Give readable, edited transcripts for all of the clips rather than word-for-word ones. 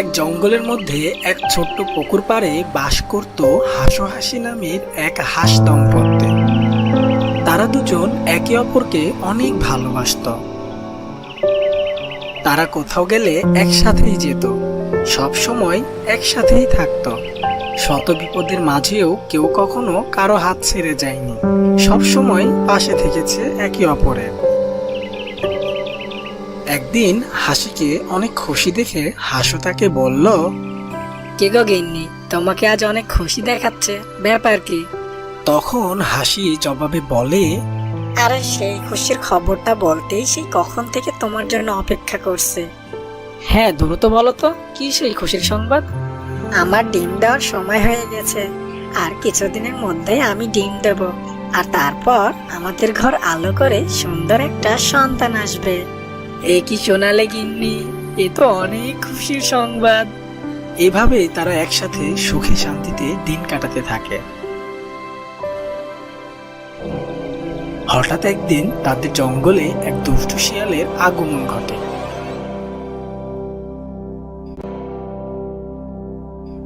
এক জঙ্গলের মধ্যে এক ছোট্ট পুকুর পাড়ে বাস করত হাসি নামের এক হাঁস দম্পতি। তারা দুজন একে অপরকে অনেক ভালোবাসত। তারা কোথাও গেলে একসাথেই যেত, সব সময় একসাথেই থাকতো। শত বিপদের মাঝেও কেউ কখনো কারো হাত ছেড়ে যায়নি, সব সময় পাশে থেকেছে একে অপরের। একদিন হাসিকে অনেক খুশি দেখে হাসু তাকে বলল, কে গো গিন্নি, তোমাকে আজ অনেক খুশি দেখাচ্ছে, ব্যাপার কি? তখন হাসি জবাবে বলে, আরে সেই খুশির খবরটা বলতেই সেই কখন থেকে তোমার জন্য অপেক্ষা করছে। হ্যাঁ দ্রুত বলো তো, কি সেই খুশির সংবাদ? আমার ডিম দেওয়ার সময় হয়ে গেছে, আর কিছুদিনের মধ্যে আমি ডিম দেব, আর তারপর আমাদের ঘর আলো করে সুন্দর একটা সন্তান আসবে। এ কি শোনালে গিন্নি, এ তো অনেক খুশির সংবাদ। এভাবে তারা একসাথে সুখে শান্তিতে দিন কাটাতে থাকে। হঠাৎ একদিন তাদের জঙ্গলে এক দুষ্টু শিয়ালের আগমন ঘটে।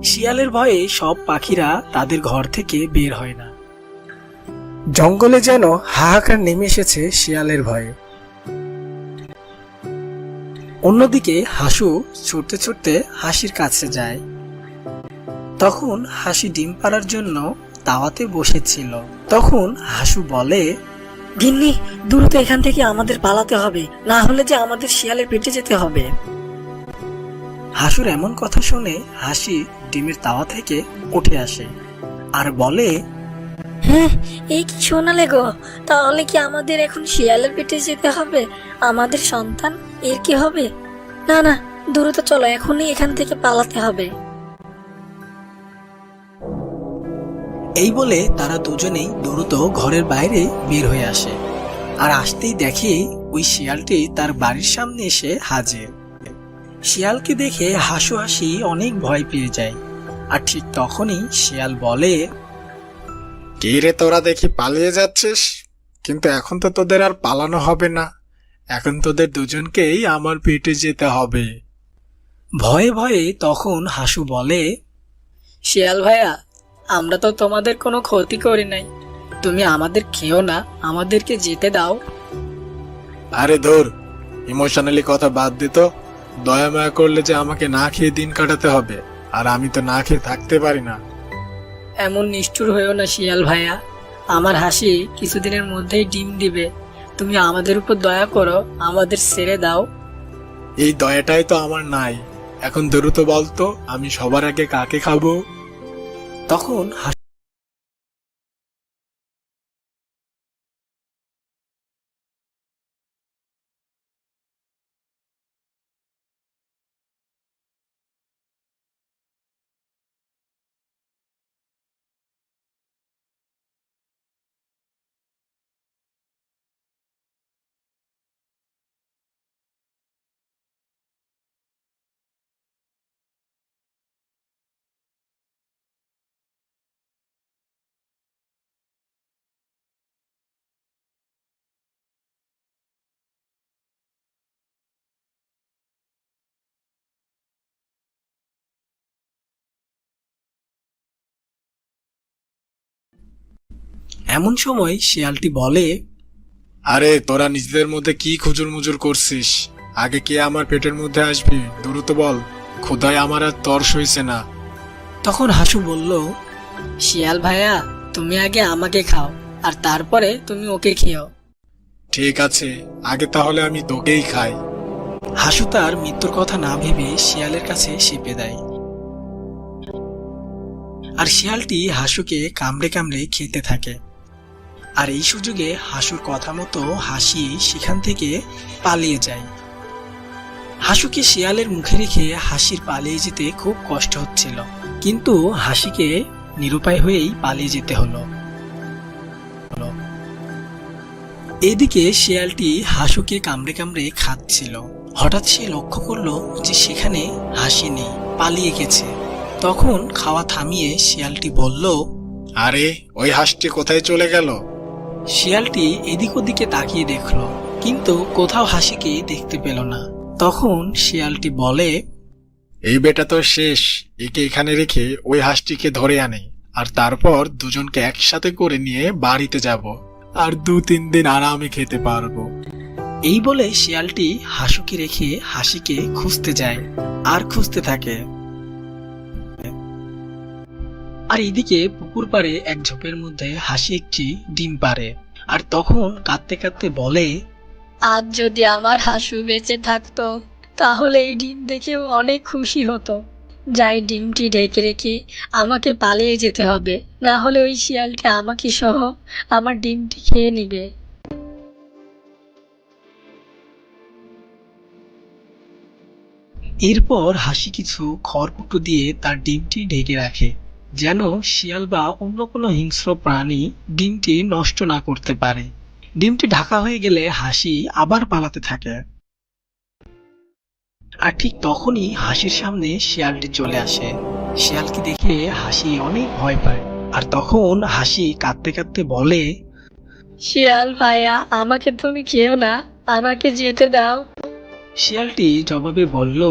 শিয়ালের ভয়ে সব পাখিরা তাদের ঘর থেকে বের হয় না। জঙ্গলে যেন হাহাকার নেমে এসেছে শিয়ালের ভয়ে। অন্যদিকে হাসু ছুটতে ছুটতে হাসির কাছে যায়। তখন হাসি ডিম পাড়ার জন্য তাওয়াতে বসেছিল। তখন হাসু বলে, গিন্নি, দ্রুত এখান থেকে আমাদের পালাতে হবে, না হলে যে আমাদের শিয়ালের পেটে যেতে হবে। হাসুর এমন কথা শুনে হাসি ডিমের তাওয়া থেকে উঠে আসে আর বলে, হ্যাঁ, এই কি শোনালে গো, তাহলে কি আমাদের এখন শিয়ালের পেটে যেতে হবে? আমাদের সন্তান, এর কি হবে? না না, দ্রুত চলো, এখনই এখান থেকে পালাতে হবে। এই বলে তারা দুজনেই দ্রুত ঘরের বাইরে বের হয়ে আসে। আর আসতেই দেখে ওই শিয়ালটি তার বাড়ির সামনে এসে হাজির। শিয়ালকে দেখে হাসু হাসি অনেক ভয় পেয়ে যায়। আর ঠিক তখনই শিয়াল বলে, কি রে, তোরা দেখি পালিয়ে যাচ্ছিস, কিন্তু এখন তো তোদের আর পালানো হবে না, এখন তোদের দুজনকেই আমার পেটে যেতে হবে। ভয়ে ভয়ে তখন হাসু বলে, শিয়াল ভাইয়া, আমরা তো তোমাদের কোনো ক্ষতি করি নাই, তুমি আমাদের খেও না, আমাদেরকে যেতে দাও। আরে ধুর, ইমোশনালি কথা বাদ দিত, দয়া মায়া করলে যে আমাকে না খেয়ে দিন কাটাতে হবে, আর আমি তো না খেয়ে থাকতে পারি না। এমন নিষ্ঠুর হয়েও না শিয়াল ভাইয়া, আমার হাসি কিছুদিনের মধ্যেই ডিম দিবে, তুমি আমাদের উপর দয়া করো, আমাদের ছেড়ে দাও। এই দয়াটাই তো আমার নাই, এখন দ্রুত বলতো আমি সবার আগে কাকে খাবো? তখন এমন সময় শিয়ালটি বলে, আরে তোরা নিজেদের মধ্যে কি খুজুর মুজুর করছিস? আগে কে আমার পেটের মধ্যে আসবি, দ্রুত বল, ক্ষুধায় আমার আর তর্স হইছে না। তখন হাসু বলল, শিয়াল ভাইয়া, তুমি আগে আমাকে খাও, আর তারপরে তুমি ওকে খেও। ঠিক আছে, আগে তাহলে আমি তোকেই খাই। হাসু তার মৃত্যুর কথা না ভেবে শিয়ালের কাছে সেপে দেয়। আর শিয়ালটি হাসুকে কামড়ে কামড়ে খেতে থাকে। আর এই সুযোগে হাসুর কথা মতো হাসি সেখান থেকে পালিয়ে যায়। হাসুকে শিয়ালের মুখে রেখে হাসির পালিয়ে যেতে খুব কষ্ট হচ্ছিল, কিন্তু হাসিকে নিরুপায় হয়েই পালিয়ে যেতে হলো। এদিকে শিয়ালটি হাসুকে কামড়ে কামড়ে খাচ্ছিল। হঠাৎ সে লক্ষ্য করলো যে সেখানে হাসি নেই, পালিয়ে গেছে। তখন খাওয়া থামিয়ে শিয়ালটি বলল, আরে ওই হাঁসটি কোথায় চলে গেল? শিয়ালটি এদিক ওদিকে তাকিয়ে দেখলো, কিন্তু কোথাও হাসিকে দেখতে পেল না। তখন শিয়ালটি বলে, এই বেটা তো শেষ, একে এখানে রেখে ওই হাঁসটিকে ধরে আনে, আর তারপর দুজনকে একসাথে করে নিয়ে বাড়িতে যাব, আর 2-3 দিন আরামে খেতে পারবো। এই বলে শিয়ালটি হাসুকে রেখে হাসিকে খুঁজতে যায় আর খুঁজতে থাকে। আর এদিকে পুকুর পাড়ে এক ঝোপের মধ্যে হাসি একটি ডিম পাড়ে, আর তখন কাঁদতে কাঁদতে বলে, আজ যদি আমার হাসু বেঁচে থাকতো তাহলে এই ডিম দেখে ও অনেক খুশি হতো। যাই, ডিমটি ঢেকে রেখে আমাকে পালিয়ে যেতে হবে, না হলে ওই শিয়ালটি আমাকে সহ আমার ডিমটি খেয়ে নিবে। এরপর হাসি কিছু খড়কুটো দিয়ে তার ডিমটি ঢেকে রাখে, যেন শিয়াল বা অন্য কোনো হিংস্র প্রাণী ডিমটি নষ্ট না করতে পারে। ডিমটি ঢাকা হয়ে গেলে হাসি আবার পালাতে থাকে। আর ঠিক তখনই হাসির সামনে শিয়ালটি চলে আসে। শিয়ালকে দেখে হাসি অনেক ভয় পায়, আর তখন হাসি কাঁদতে কাঁদতে বলে, শিয়াল ভাইয়া, আমাকে তুমি খেও না, আমাকে যেতে দাও। শিয়ালটি জবাবে বলল,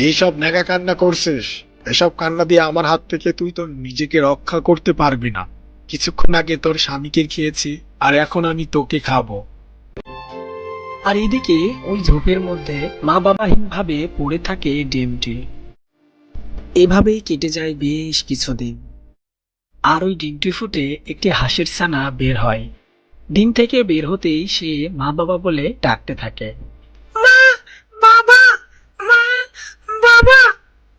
এইসব নেগা কান্না করছিস? এসব কান্না দিয়ে আমার হাত থেকে তুই তো নিজেকে রক্ষা করতে পারবি না। কিছুক্ষণ আগে তোর স্বামীকে খেয়েছি, আর এখন আমি তোকে খাবো। আর এদিকে ওই ঝোপের মধ্যে মা বাবাহীন ভাবে পড়ে থাকে ডিমটি। এভাবেই কেটে যায় বেশ কিছুদিন। আর ওই ডিমটি ফুটে একটি হাঁসের ছানা বের হয়। ডিম থেকে বের হতেই সে মা বাবা বলে ডাকতে থাকে। মা, বাবা, মা, বাবা,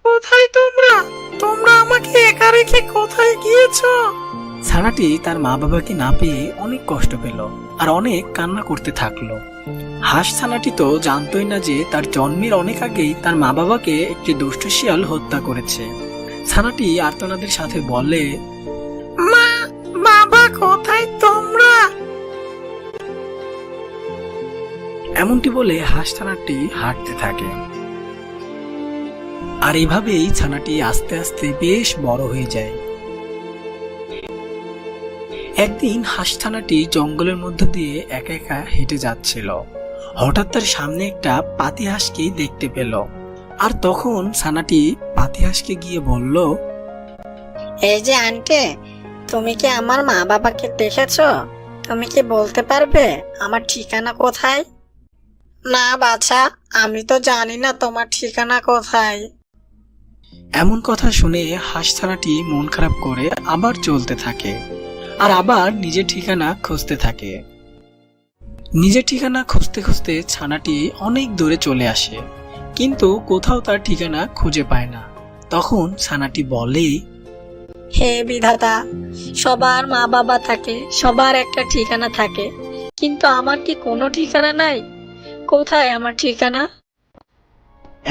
কোথায় তোমরা? তোমরা আমাকে একা রেখে কোথায় গিয়েছো? ছানাটি তার মা বাবাকে না পেয়ে অনেক কষ্ট পেল আর অনেক কান্না করতে থাকলো। হাঁস ছানাটি তো জানতোই না যে তার জন্মের অনেক আগেই তার মা বাবাকে একটি দুষ্ট শিয়াল হত্যা করেছে। ছানাটি আর্তনাদের সাথে বলে, মা, বাবা, কোথায় তোমরা? এমনটি বলে হাঁস ছানাটি হাঁটতে থাকে। আর এভাবেই ছানাটি আস্তে আস্তে বেশ বড় হয়ে যায়। একদিন হাঁস ছানাটি জঙ্গলের মধ্য দিয়ে একা একা হেঁটে যাচ্ছিল। হঠাৎ তার সামনে একটা পাতিহাঁসকে দেখতে পেল। আর তখন ছানাটি পাতিহাঁসকে গিয়ে বলল, এই যে আন্টি, তুমি কি আমার মা বাবাকে দেখেছো? তুমি কি বলতে পারবে আমার ঠিকানা কোথায়? না বাছা, আমি তো জানি না তোমার ঠিকানা কোথায়। এমন কথা শুনে হাঁস ছানাটি মন খারাপ করে আবার চলতে থাকে আর আবার নিজের ঠিকানা খুঁজতে থাকে। নিজের ঠিকানা খুঁজতে খুঁজতে ছানাটি অনেক দূরে চলে আসে, কিন্তু কোথাও তার ঠিকানা খুঁজে পায় না। তখন ছানাটি বলে, হে বিধাতা, সবার মা বাবা থাকে, সবার একটা ঠিকানা থাকে, কিন্তু আমার কি কোনো ঠিকানা নাই? কোথায় আমার ঠিকানা?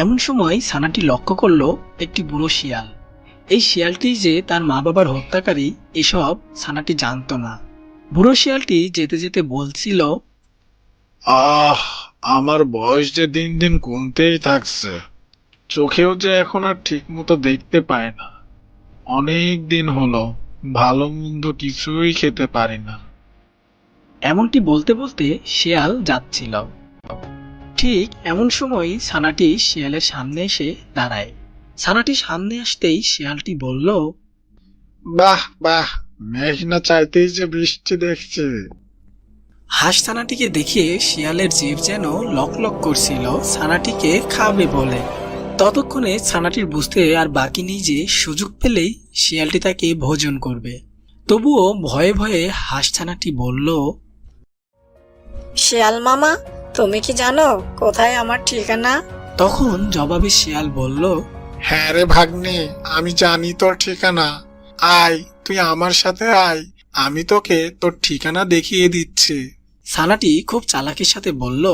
এমন সময় ছানাটি লক্ষ্য করলো একটি বুড়ো শিয়াল। এই শিয়ালটি যে তার মা বাবার হত্যাকারী এসব ছানাটি জানতো না। বুড়ো শিয়ালটি যেতে যেতে বলছিল, আমার বয়স যে দিন দিন কমতেই থাকছে, চোখেও যে এখন আর ঠিক মতো দেখতে পায় না। অনেক দিন হলো ভালো মন্দ কিছুই খেতে পারি না। এমনটি বলতে বলতে শিয়াল যাচ্ছিল। ঠিক এমন সময় ছানাটি শিয়ালের সামনে এসে দাঁড়ায়। ছানাটি সামনে আসতেই শিয়ালটি বলল, বাহ বাহ, মেঘ না চাইতেই যে বৃষ্টি দেখছে। হাঁস ছানাটিকে দেখে শিয়ালের জিভ যেন লক লক করছিল ছানাটিকে খাবে বলে। ততক্ষণে ছানাটির বুঝতে আর বাকি নেই যে সুযোগ পেলেই শিয়ালটি তাকে ভোজন করবে। তবুও ভয়ে ভয়ে হাঁস ছানাটি বলল, শিয়াল মামা, তুমি কি জানো কোথায় আমার ঠিকানা? তখন জবাবে শিয়াল বলল, হ্যাঁ রে ভাগ্নে, আমি জানি তোর ঠিকানা। আয়, তুই আমার সাথে আয়, আমি তোকে তোর ঠিকানা দেখিয়ে দিচ্ছি। ছানাটি খুব চালাকির সাথে বলল,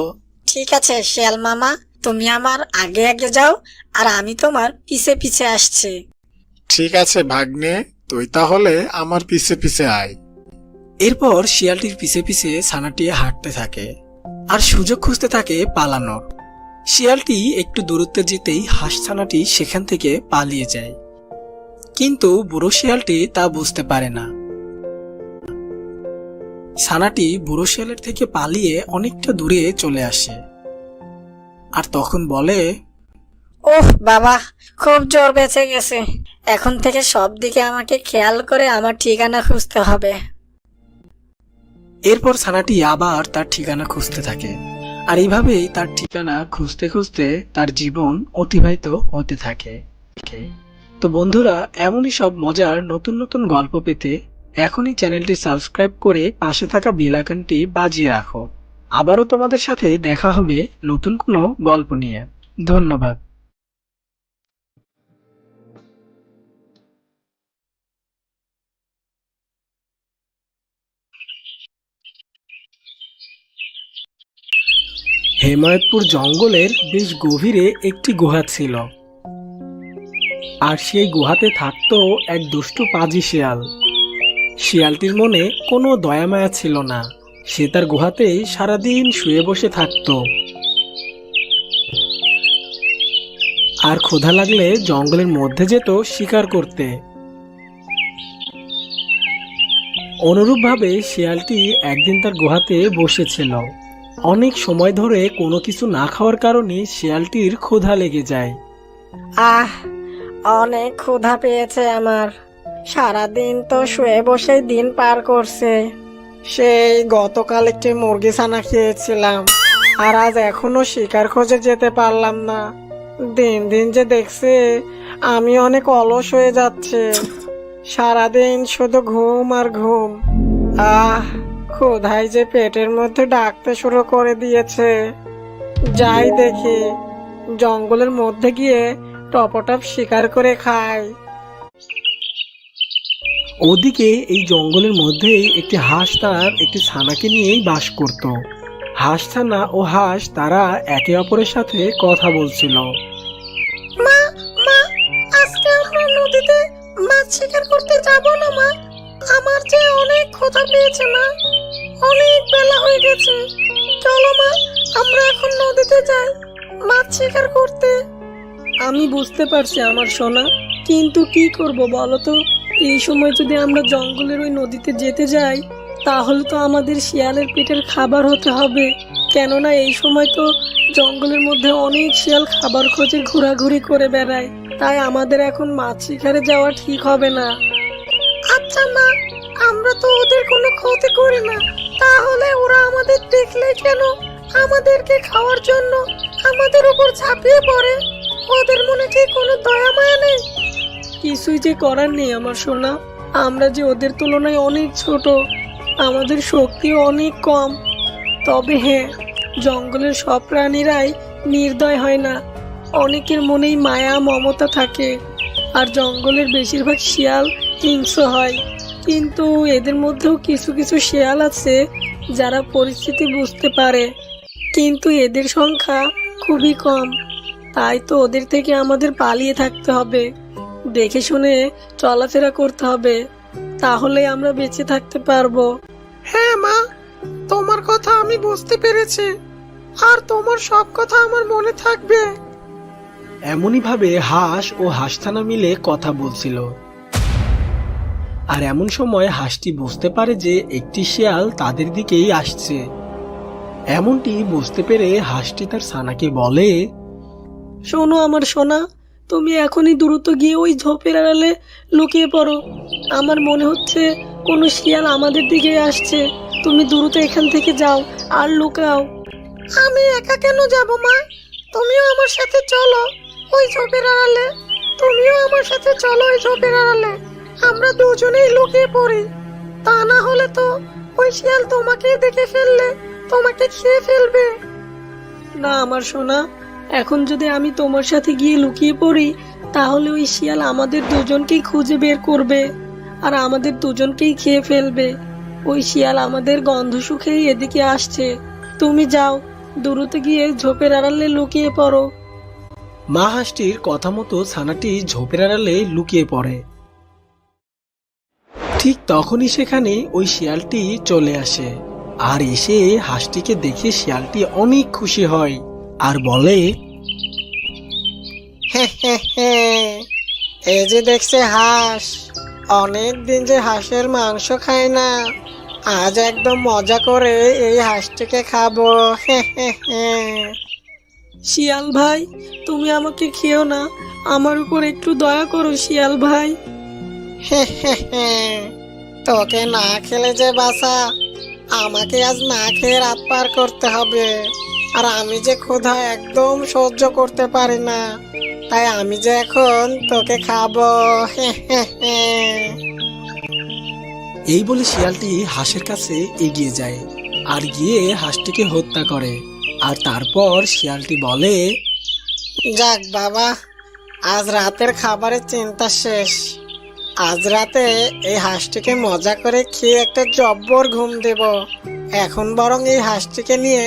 ঠিক আছে শিয়াল মামা, তুমি আমার আগে আগে যাও, আর আমি তোমার পিছে পিছে আসছি। ঠিক আছে ভাগ্নে, তুই তাহলে আমার পিছে পিছে আয়। এরপর শিয়ালটির পিছে পিছে ছানাটি হাঁটতে থাকে আর সুযোগ খুঁজতে থাকে পালানোর। শিয়ালটি একটু দূরত্বে যেতেই হাঁস ছানাটি সেখান থেকে পালিয়ে যায়, কিন্তু বুড়ো শিয়ালটি তা বুঝতে পারে না। ছানাটি বুড়ো শিয়ালের থেকে পালিয়ে অনেকটা দূরে চলে আসে আর তখন বলে, ওহ বাবা, খুব জোর বেঁচে গেছে। এখন থেকে সব দিকে আমাকে খেয়াল করে আমার ঠিকানা খুঁজতে হবে। এরপর ছানাটি আবার তার ঠিকানা খুঁজতে থাকে, আর এইভাবেই তার ঠিকানা খুঁজতে খুঁজতে তার জীবন অতিবাহিত হতে থাকে। তো বন্ধুরা, এমনই সব মজার নতুন নতুন গল্প পেতে এখনই চ্যানেলটি সাবস্ক্রাইব করে পাশে থাকা বেল আইকনটি বাজিয়ে রাখো। আবারও তোমাদের সাথে দেখা হবে নতুন কোনো গল্প নিয়ে। ধন্যবাদ। হেমায়তপুর জঙ্গলের বেশ গভীরে একটি গুহা ছিল, আর সেই গুহাতে থাকতো এক দুষ্টু পাজি শিয়াল। শিয়ালটির মনে কোনো দয়া মায়া ছিল না। সে তার গুহাতেই সারাদিন শুয়ে বসে থাকতো, আর ক্ষুধা লাগলে জঙ্গলের মধ্যে যেত শিকার করতে। অনুরূপভাবে শিয়ালটি একদিন তার গুহাতে বসেছিল। অনেক সময় ধরে কোনো কিছু না খাওয়ার কারণে শিয়ালটির ক্ষুধা লেগে যায়। আহ, অনেক ক্ষুধা পেয়েছে আমার। সারাদিন তো শুয়ে বসে দিন পার করছে। সেই গতকাল একটি মুরগি ছানা খেয়েছিলাম, আর আজ এখনো শিকার খোঁজে যেতে পারলাম না। দিন দিন যে দেখছে আমি অনেক অলস হয়ে যাচ্ছে। সারাদিন শুধু ঘুম আর ঘুম। আহ, ক্ষুধায় যে পেটের মধ্যে ডাকতে শুরু করে দিয়েছে। যাই দেখি, জঙ্গলের মধ্যে গিয়ে টপটপ শিকার করে খাই। ওদিকে এই জঙ্গলের মধ্যেই একটি হাঁস তার একটি ছানাকে নিয়েই বাস করত। হাঁস ছানা ও হাঁস তারা একে অপরের সাথে কথা বলছিল। মা, মা, আজকে আমরা নদীতে মাছ শিকার করতে যাব না মা? আমার যে অনেক ক্ষুধা পেয়েছে মা। অনেক বেলা হয়ে গেছে। চলো মা, আমরা এখন নদীতে যাই মাছ শিকার করতে। আমি বুঝতে পারছি আমার সোনা, কিন্তু কি করব বলো তো? এই সময় যদি আমরা জঙ্গলের ওই নদীতে যেতে যাই, তাহলে তো আমাদের শিয়ালের পেটের খাবার হতে হবে। কেননা এই সময় তো জঙ্গলের মধ্যে অনেক শিয়াল খাবার খোঁজে ঘোরাঘুরি করে বেড়ায়। তাই আমাদের এখন মাছ শিকারে যাওয়া ঠিক হবে না। আচ্ছা মা, আমরা তো ওদের কোনো ক্ষতি করি না, তাহলে ওরা আমাদের দেখলে কেন আমাদেরকে খাওয়ার জন্য আমাদের উপর ঝাঁপিয়ে পড়ে? ওদের মনে কি কোনো দয়া মায়া নেই? কিছুই যে করার নেই আমার সোনা। আমরা যে ওদের তুলনায় অনেক ছোট, আমাদের শক্তিও অনেক কম। তবে হ্যাঁ, জঙ্গলের সব প্রাণীরাই নির্দয় হয় না। অনেকের মনেই মায়া মমতা থাকে, আর জঙ্গলের বেশিরভাগ শিয়াল হিংস্র হয়। কিন্তু এদের মধ্যেও কিছু কিছু শিয়াল আছে যারা পরিস্থিতি বুঝতে পারে, কিন্তু এদের সংখ্যা খুবই কম। তাই তো ওদের থেকে আমাদের পালিয়ে থাকতে হবে, দেখে শুনে চলাফেরা করতে হবে, তাহলে আমরা বেঁচে থাকতে পারবো। হ্যাঁ মা, তোমার কথা আমি বুঝতে পেরেছি, আর তোমার সব কথা আমার মনে থাকবে। এমনই ভাবে হাঁস ও হাঁসছানা মিলে কথা বলছিল, আর এমন সময় হাঁসটি বুঝতে পারে যে একটি শিয়াল তাদের দিকেই আসছে। এমনটি বুঝতে পেরে হাঁসটি তার ছানাকে বলে, শোনো আমার সোনা, তুমি এখনই দ্রুত গিয়ে ওই ঝোপের আড়ালে লুকিয়ে পড়ো। আমার মনে হচ্ছে কোনো শিয়াল আমাদের দিকে আসছে। তুমি দ্রুত এখান থেকে যাও আর লুকাও। আমি একা কেন যাব মা? তুমিও আমার সাথে চলো ওই ঝোপের আড়ালে। তুমিও আমার সাথে চলো ওই ঝোপের আড়ালে। আমরা দুজনেই লুকিয়ে পড়ি। তা না হলে তো ওই শিয়াল তোমাকে দেখে ফেললে তোমাকে খেয়ে ফেলবে। না আমার সোনা, এখন যদি আমি তোমার সাথে গিয়ে লুকিয়ে পড়ি, তাহলে ওই শিয়াল আমাদের দুজনকেই খুঁজে বের করবে, আর আমাদের দুজনকেই খেয়ে ফেলবে। ওই শিয়াল আমাদের গন্ধ শুকেই এদিকে আসছে। তুমি যাও, দ্রুত গিয়ে ঝোপের আড়ালে লুকিয়ে পড়ো। মা হাঁসটির কথা মতো ছানাটি ঝোপের আড়ালে লুকিয়ে পড়ে। ঠিক তখনই সেখানে ওই শিয়ালটি চলে আসে, আর এসে হাঁসটিকে দেখে শিয়ালটি অনেক খুশি হয় আর বলে, এই যে দেখছে হাঁস, অনেক দিন যে হাঁসের মাংস খায় না, আজ একদম মজা করে এই হাঁসটিকে খাবো। শিয়াল ভাই, তুমি আমাকে খেও না, আমার উপর একটু দয়া করো শিয়াল ভাই। তোকে না খেলে যে বাসা, আমাকে আজ না খেয়ে রাত পার করতে হবে। আর আমি যে ক্ষুধা একদম সহ্য করতে পারি না, তাই আমি যে এখন তোকে খাবো। এই বলে শিয়ালটি হাঁসের কাছে এগিয়ে যায় আর গিয়ে হাঁসটিকে হত্যা করে। আর তারপর শিয়ালটি বলে, যাক বাবা, আজ রাতের খাবারের চিন্তা শেষ। আজ রাতে এই হাঁসটিকে মজা করে খেয়ে একটা জব্বর ঘুম দেব। এখন বরং এই হাঁসটিকে নিয়ে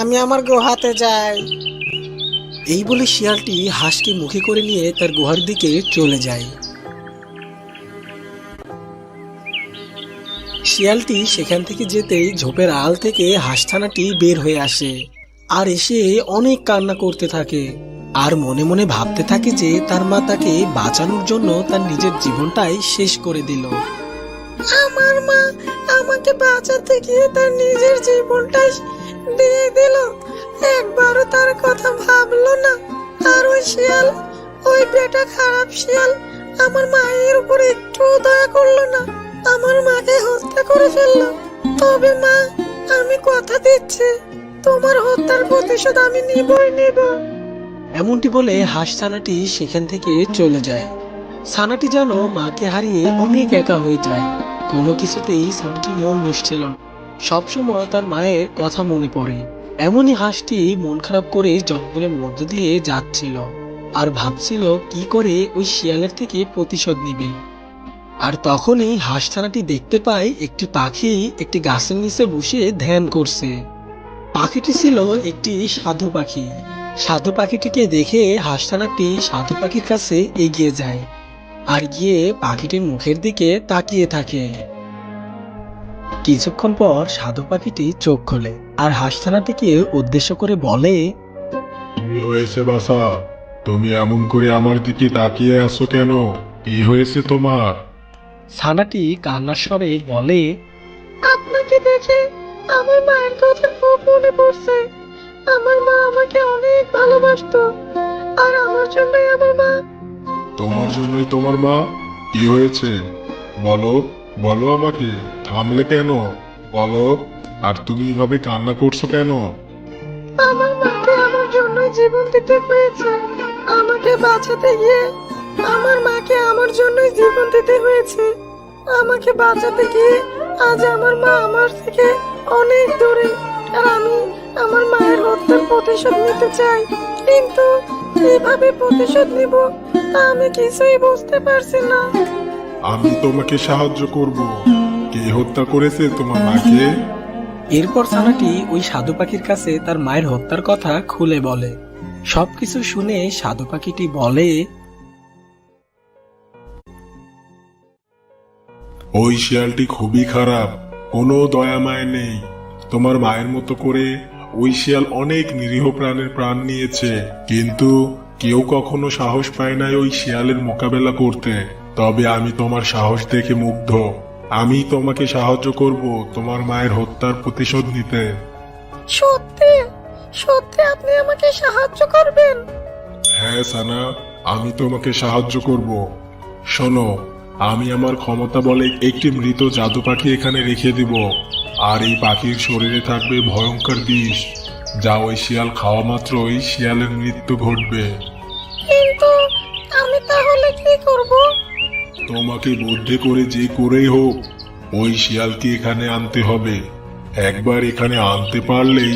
আমি আমার গুহাতে যাই। এই বলে শিয়ালটি হাঁসকে মুখে করে নিয়ে তার গুহার দিকে চলে যায়। শিয়ালটি সেখান থেকে যেতেই ঝোপের আড়াল থেকে হাঁসছানাটি বের হয়ে আসে আর এসে অনেক কান্না করতে থাকে আর মনে মনে ভাবতে থাকে যে তার মা তাকে বাঁচানোর জন্য তার নিজের জীবনটাই শেষ করে দিল। আমার মা আমাকে বাঁচাতে গিয়ে তার নিজের জীবনটাই দিয়ে দিল, একবারও তার কথা ভাবলো না। আর ওই শিয়াল, ওই বেটা খারাপ শিয়াল আমার মায়ের উপর একটু দয়া করলো না, আমার মাকে হত্যা করে ফেললো। তবে মা, আমি কথা দিচ্ছি, তোমার হত্যার প্রতিশোধ আমি নিবই নেব। এমনটি বলে হাঁস ছানাটি সেখান থেকে চলে যায়। ছানাটি যেন মাকে হারিয়ে অনেক একা হয়ে যায়। কোনো কিছুতেই ছানাটি মন বসছিল না, সবসময় তার মায়ের কথা মনে পড়ে। এমনই হাঁসটি মন খারাপ করে জঙ্গলের মধ্য দিয়ে যাচ্ছিল আর ভাবছিল কি করে ওই শিয়ালের থেকে প্রতিশোধ নিবে। আর তখনই হাঁস ছানাটি দেখতে পায় একটি পাখি একটি গাছের নিচে বসে ধ্যান করছে। পাখিটি ছিল একটি সাধু পাখি। সাধু পাখিটিকে দেখে হাঁস ছানাটি সাধু পাখির কাছে এগিয়ে যায় আর গিয়ে পাখিটির মুখের দিকে তাকিয়ে থাকে। কিছুক্ষণ পর সাধু পাখিটি চোখ খোলে আর হাঁস ছানাটিকে উদ্দেশ্য করে বলে, কি হয়েছে বাসা? তুমি এমন করে আমার দিকে তাকিয়ে আছো কেন? কি হয়েছে তোমার? ছানাটি কান্নার স্বরে বলে, আপনাকে দেখে আমার মায়ের কথা খুব মনে পড়ছে। আমার মা আমাকে অনেক ভালোবাসতো, আর আমার জন্যই আমার মা। তোমার জন্যই তোমার মা? কি হয়েছে বলো, বলো আমাকে। থামলে কেন? বলো। আর তুমি এভাবে কান্না করছো কেন? আমার মাকে আমার জন্যই জীবন দিতে হয়েছে। আমাকে বাঁচাতে গিয়ে আমার মাকে আমার জন্যই জীবন দিতে হয়েছে। আমাকে বাঁচাতে গিয়ে আজ আমার মা আমার থেকে অনেক দূরে, আর আমি আমার মায়ের হত্যার প্রতিশোধ নিতে চাই, কিন্তু কিভাবে প্রতিশোধ নিব তা আমি কিছুই বুঝতে পারছি না। আমি তোমাকে সাহায্য করব। কে হত্যা করেছে তোমার মাকে? এরপর ছানাটি ওই সাধু পাখির কাছে তার মায়ের হত্যার কথা খুলে বলে। সবকিছু শুনে সাধু পাখিটি বলে, ওই শিয়ালটি খুবই খারাপ, কোনো দয়া মায় নেই। তোমার মায়ের মতো করে ওই শিয়াল অনেক নিরীহ প্রাণের প্রাণ নিয়েছে, কিন্তু কেউ কখনো সাহস পায় নাই ওই শিয়ালের মোকাবেলা করতে। তবে আমি তোমার সাহস দেখে মুগ্ধ। আমি তোমাকে সাহায্য করব তোমার মায়ের হত্যার প্রতিশোধ নিতে। সত্যি সত্যি আপনি আমাকে সাহায্য করবেন? হ্যাঁ সানা, আমি তোমাকে সাহায্য করব। শোনো, আমি আমার ক্ষমতা বলে একটি মৃত জাদু পাখি এখানে রেখে দিব, আর এই পাখির শরীরে থাকবে ভয়ঙ্কর বিষ, যা ওই শিয়াল খাওয়া মাত্রই শিয়ালের মৃত্যু ঘটবে। কিন্তু আমি তাহলে কি করব? তোমাকে বুদ্ধি করে যে করেই হোক ওই শিয়ালকে এখানে আনতে হবে। একবার এখানে আনতে পারলেই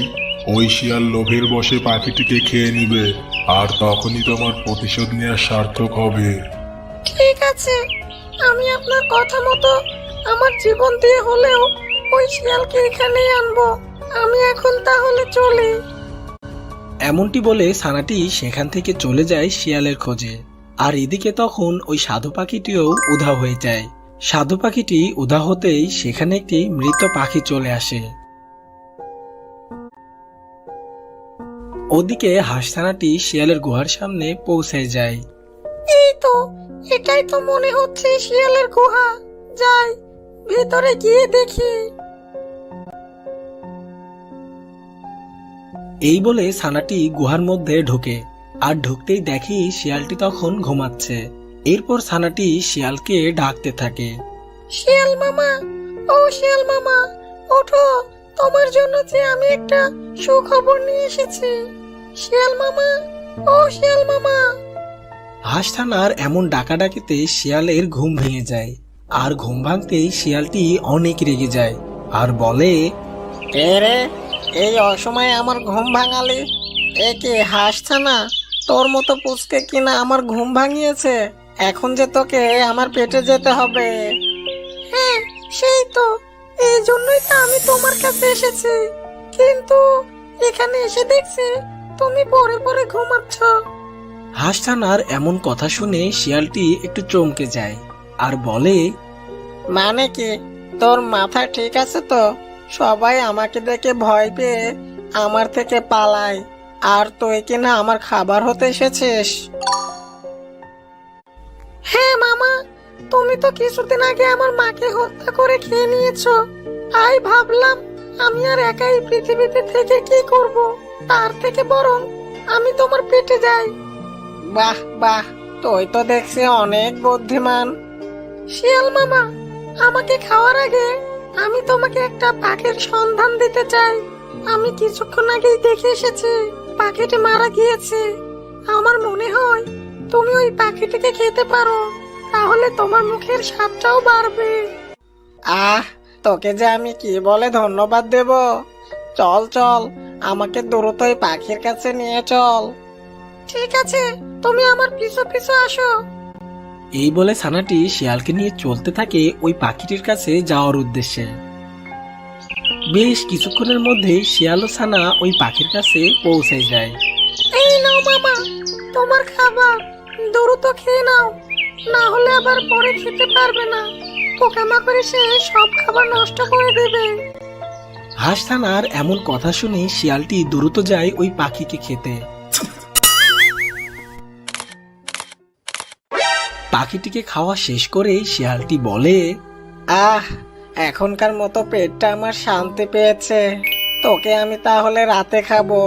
ওই শিয়াল লোভের বশে পাখিটিকে খেয়ে নিবে, আর তখনই তোমার প্রতিশোধ নেওয়া সার্থক হবে। ঠিক আছে, আমি আপনার কথা মতো আমার জীবন দিয়ে হলেও ওই শিয়ালকে এখানেই আনবো। আমি এখন তাহলে চলি। এমনটি বলে ছানাটি সেখান থেকে চলে যায় শিয়ালের খোঁজে। আর এদিকে তখন ওই সাধু পাখিটিও উধাও হয়ে যায়। সাধু পাখিটি উধাও হতেই সেখানে একটি মৃত পাখি চলে আসে। ওদিকে হাঁস ছানাটি শিয়ালের গুহার সামনে পৌঁছে যায়। এই তো, এটাই তো মনে হচ্ছে শিয়ালের গুহা। যাই, ভেতরে গিয়ে দেখি। এই বলে ছানাটি গুহার মধ্যে ঢোকে, আর ঢুকতেই দেখি শিয়ালটি তখন ঘুমাচ্ছে। এরপর ছানাটি শিয়ালকে ডাকতে থাকে। শিয়াল মামা, ও শিয়াল মামা, ওঠো, তোমার জন্য যে আমি একটা সুখবর নিয়ে এসেছি। শিয়াল মামা, ও শিয়াল মামা। হাঁস ছানার এমন ডাকাডাকিতে শিয়ালের ঘুম ভেঙে যায়, আর ঘুম ভাঙতেই শিয়ালটি অনেক রেগে যায় আর বলে, কে রে, এই অসময়ে আমার ঘুম ভাঙালি? এ কি হাঁস ছানা? তোর মতো পুচকে কিনা আমার ঘুম ভাঙিয়েছে? এখন যে তোকে আমার পেটে যেতে হবে। হ্যাঁ, সেই তো, এই জন্যই তো আমি তোমার কাছে এসেছি। কিন্তু এখানে এসে দেখছি তুমি পরে পরে ঘুমাচ্ছ। হাঁস ছানার এমন কথা শুনে শিয়ালটি একটু চমকে যায় আর বলে, মানে কি, তোর মাথা ঠিক আছে তো? সবাই আমাকে দেখে ভয় পেয়ে আমার থেকে পালায়, আর তুই কিনা আমার খাবার হতে এসেছিস? হ্যাঁ মামা, তুমি তো কিছুদিন আগে আমার মাকে হত্যা করে খেয়ে নিয়েছো। তাই ভাবলাম আমি আর একাই পৃথিবীতে থেকে কি করব, তার থেকে বরং আমি তোমার পেটে যাই। বাহ বাহ, তুই তো দেখছি অনেক বুদ্ধিমান। শিয়াল মামা, আমাকে খাওয়ার আগে আমি তোমাকে একটা পাখির সন্ধান দিতে চাই। আমি কিছুক্ষণ আগেই দেখে এসেছি পাখিটি মারা গিয়েছে। আমার মনে হয় তুমি ওই পাখিটিকে খেতে পারো, তাহলে তোমার মুখের স্বাদটাও বাড়বে। আহ, তোকে যে আমি কি বলে ধন্যবাদ দেব। চল চল, আমাকে দ্রুত ওই পাখির কাছে নিয়ে চল। ঠিক আছে, তুমি আমার পিছু পিছু আসো। এই বলে ছানাটি শিয়ালকে নিয়ে চলতে থাকে ওই পাখিটির কাছে যাওয়ার উদ্দেশ্যে। বেশ কিছুক্ষণের মধ্যেই শিয়াল ও ছানা ওই পাখির কাছে পৌঁছে যায়। এই নাও মামা, তোমার খাবার, দ্রুত খেয়ে নাও, না হলে আবার পরে খেতে পারবে না। পোকামাকড় এসে সব খাবার নষ্ট করে দেবে। হাঁস ছানার এমন কথা শুনে শিয়ালটি দ্রুত যায় ওই পাখিকে খেতে। পাখিটিকে খাওয়া শেষ করে শিয়ালটি বলে, আহ, এখনকার মতো পেটটা আমার শান্তি পেয়েছে। তোকে আমি তাহলে রাতে খাবো।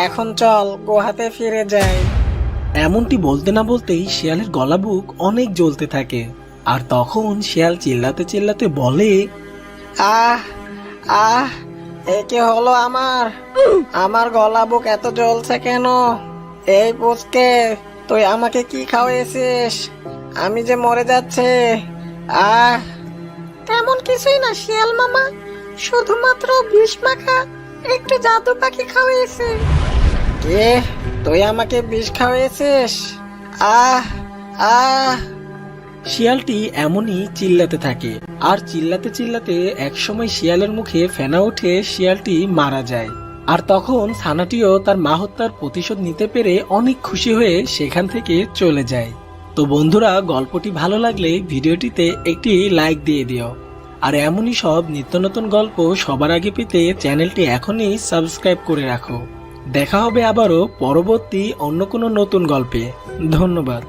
এখন চল গুহাতে ফিরে যাই। এমনটি বলতে না বলতেই শিয়ালের গলা বুক অনেক জ্বলতে থাকে, আর তখন শিয়াল চিল্লাতে চিল্লাতে বলে, আহ আহ, এ কি হলো আমার? আমার গলা বুক এত জ্বলছে কেন? এই পুচকে, তুই আমাকে কি খাওয়াইছিস? আমি যে মরে যাচ্ছে। আহ, তেমন কিছুই না শিয়াল মামা, শুধুমাত্র বিষ মাখা একটু জাদু পাখি খাওয়াইছি। কে? তুই আমাকে বিষ খাওয়াইছিস? আহ আহ। শিয়ালটি এমনই চিল্লাতে থাকে, আর চিল্লাতে চিল্লাতে একসময় শিয়ালের মুখে ফেনা উঠে শিয়ালটি মারা যায়। আর তখন ছানাটিও তার মা হত্যার প্রতিশোধ নিতে পেরে অনেক খুশি হয়ে সেখান থেকে চলে যায়। তো বন্ধুরা, গল্পটি ভালো লাগলে ভিডিওটিতে একটি লাইক দিয়ে দিও, আর এমনই সব নিত্য নতুন গল্প সবার আগে পেতে চ্যানেলটি এখনই সাবস্ক্রাইব করে রাখো। দেখা হবে আবারও পরবর্তী অন্য কোনো নতুন গল্পে। ধন্যবাদ।